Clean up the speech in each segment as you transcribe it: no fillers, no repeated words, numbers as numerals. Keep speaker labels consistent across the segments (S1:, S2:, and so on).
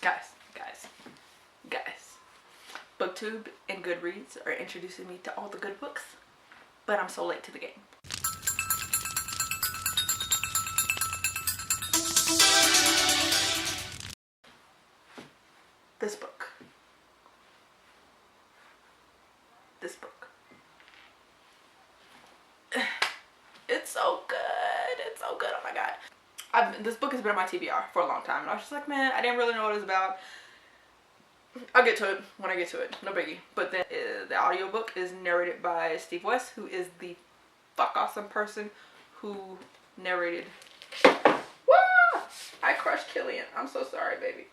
S1: Guys. BookTube and Goodreads are introducing me to all the good books, but I'm so late to the game. This book. It's so good. It's so good. Oh my god. This book has been on my TBR for a long time, and I was just like, man, I didn't really know what it was about. I'll get to it when I get to it. No biggie. But then the audiobook is narrated by Steve West, who is the fuck awesome person who narrated. Woo! I crushed Killian. I'm so sorry, baby.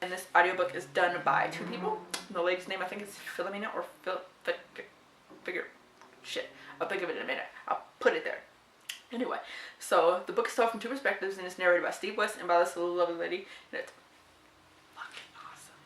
S1: And this audiobook is done by two people. The lady's name I think is Philomena or figure. Shit. I'll think of it in a minute. I'll put it there. Anyway, so the book is told from two perspectives and it's narrated by Steve West and by this little lovely lady, and it's fucking awesome.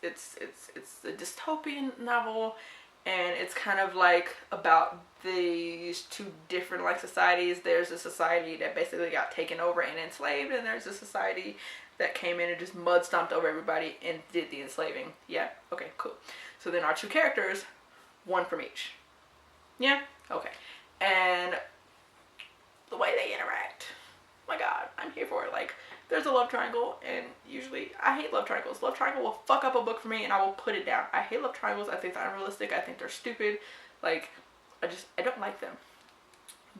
S1: It's a dystopian novel, and it's kind of like about these two different like societies. There's a society that basically got taken over and enslaved, and there's a society that came in and just mud stomped over everybody and did the enslaving. Yeah? Okay, cool. So then our two characters, one from each. Yeah? Okay. And the way they interact, oh my god, I'm here for it. Like, there's a love triangle, and usually I hate love triangles. Love triangle will fuck up a book for me and I will put it down. I hate love triangles. I think they're unrealistic. I think they're stupid. Like, I don't like them.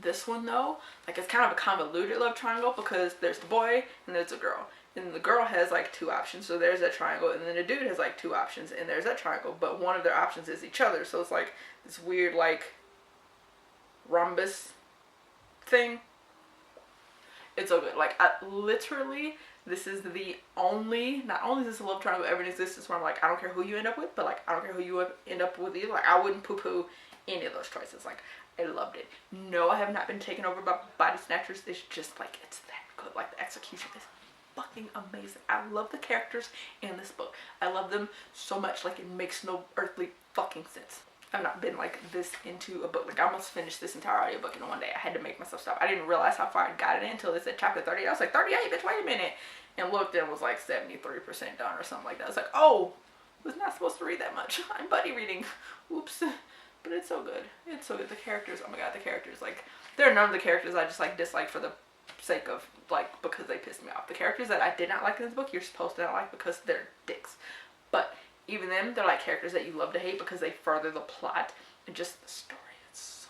S1: This one though, like, it's kind of a convoluted love triangle because there's the boy and there's the girl. And the girl has like two options, so there's that triangle, and then the dude has like two options and there's that triangle, but one of their options is each other. So it's like this weird like rhombus thing. It's so good. Like, literally, this is the only, not only is this a love triangle ever exists, where I'm like, I don't care who you end up with, but like, I don't care who you end up with either. Like, I wouldn't poo-poo any of those choices. Like, I loved it. No, I have not been taken over by body snatchers. It's just like, it's that good. Like, the execution is fucking amazing. I love the characters in this book. I love them so much. Like, it makes no earthly fucking sense. I've not been like this into a book. Like, I almost finished this entire audiobook in one day. I had to make myself stop. I didn't realize how far I got it in until it said chapter 30. I was like, 38, bitch, wait a minute. And looked and was like 73% done or something like that. I was like, oh, I was not supposed to read that much. I'm buddy reading. Oops. But it's so good. It's so good. The characters, oh my god, the characters. Like, there are none of the characters I just like dislike for the sake of, like, because they pissed me off. The characters that I did not like in this book, you're supposed to not like because they're dicks. But even them, they're like characters that you love to hate because they further the plot and just the story. It's so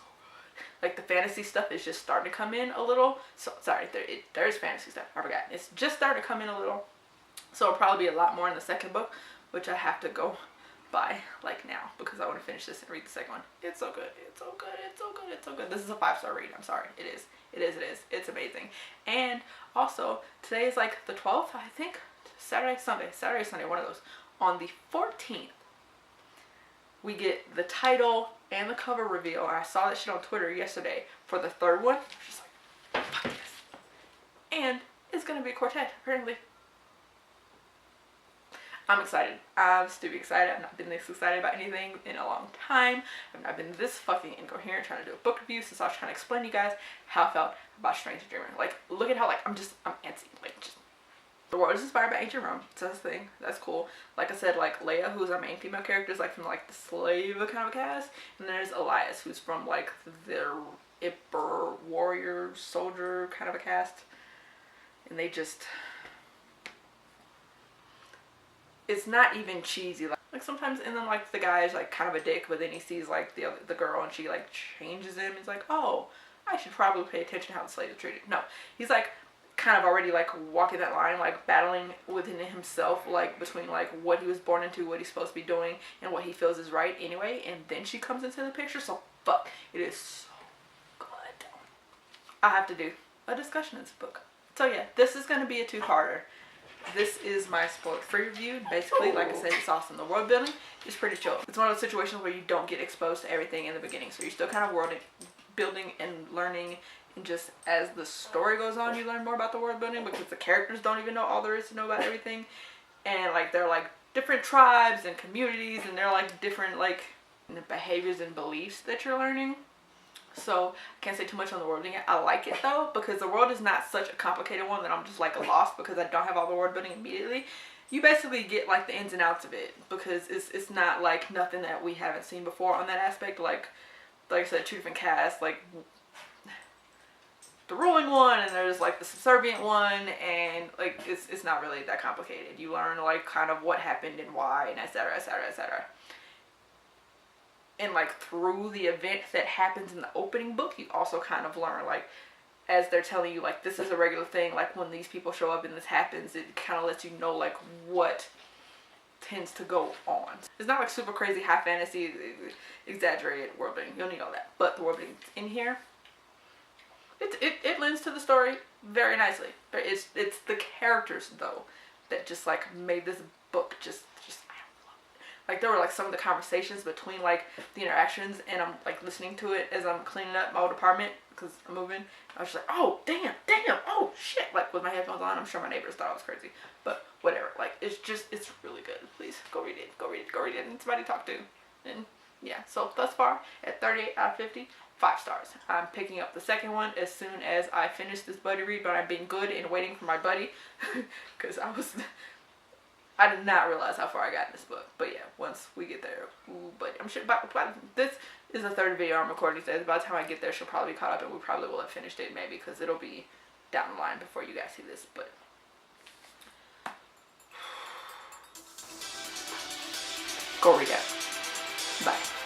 S1: good. Like, the fantasy stuff is just starting to come in a little. So sorry, there is fantasy stuff. I forgot. It's just starting to come in a little. So it'll probably be a lot more in the second book, which I have to go by like now because I want to finish this and read the second one. It's so good. It's so good. It's so good. It's so good. This is a 5-star read. I'm sorry. It is. It is. It is. It's amazing. And also, today is like the 12th, I think. Saturday, Sunday, one of those. On the 14th, we get the title and the cover reveal. I saw that shit on Twitter yesterday for the third one. I was just like, fuck yes. And it's going to be a quartet, apparently. I'm excited. I'm stupid excited. I've not been this excited about anything in a long time. I've not been this fucking incoherent trying to do a book review since I was trying to explain to you guys how I felt about Strange Dreamer. Like, look at how, like, I'm antsy. Like, just. The world is inspired by ancient Rome. So that's the thing. That's cool. Like I said, like Leia, who's our main female character, is like from like the slave kind of cast. And then there's Elias, who's from like the Ember warrior soldier kind of a cast. And they just, it's not even cheesy. Like sometimes, and then like the guy is like kind of a dick, but then he sees like the girl and she like changes him. He's like, oh, I should probably pay attention to how the slave is treated. No, he's like kind of already like walking that line, like battling within himself, like between like what he was born into, what he's supposed to be doing, and what he feels is right anyway. And then she comes into the picture. So fuck, it is so good. I have to do a discussion in this book. So yeah, this is going to be a two-parter. This is my spoiler-free review. Basically, like I said, it's awesome. The world building is pretty chill. It's one of those situations where you don't get exposed to everything in the beginning, so you're still kind of world building and learning. And just as the story goes on, you learn more about the world building because the characters don't even know all there is to know about everything. And like they're like different tribes and communities, and they're like different like behaviors and beliefs that you're learning. So I can't say too much on the world building. I like it though because the world is not such a complicated one that I'm just like lost because I don't have all the world building immediately. you basically get like the ins and outs of it, because it's not like nothing that we haven't seen before on that aspect. Like I said, 2 different casts, like the ruling one and there's like the subservient one, and like it's not really that complicated. You learn like kind of what happened and why, and etc, etc, etc. And like through the event that happens in the opening book, you also kind of learn, like, as they're telling you, like, this is a regular thing, like when these people show up and this happens, it kind of lets you know like what tends to go on. It's not like super crazy high fantasy exaggerated world building, you don't need all that, but the world building in here, it lends to the story very nicely. It's the characters though that just like made this book just like, there were like some of the conversations between like the interactions, and I'm like listening to it as I'm cleaning up my old apartment because I'm moving. I was just like, oh damn, oh shit, like with my headphones on. I'm sure my neighbors thought I was crazy, but whatever. Like, it's really good. Please go read it, and somebody to talk to. And yeah, so thus far at 38 out of 50, 5 stars. I'm picking up the second one as soon as I finish this buddy read, but I'm being good and waiting for my buddy because I did not realize how far I got in this book. But yeah, once we get there, but I'm sure this is the 3rd video I'm recording today. By the time I get there, she'll probably be caught up, and we probably will have finished it maybe, because it'll be down the line before you guys see this. But go read it. Bye.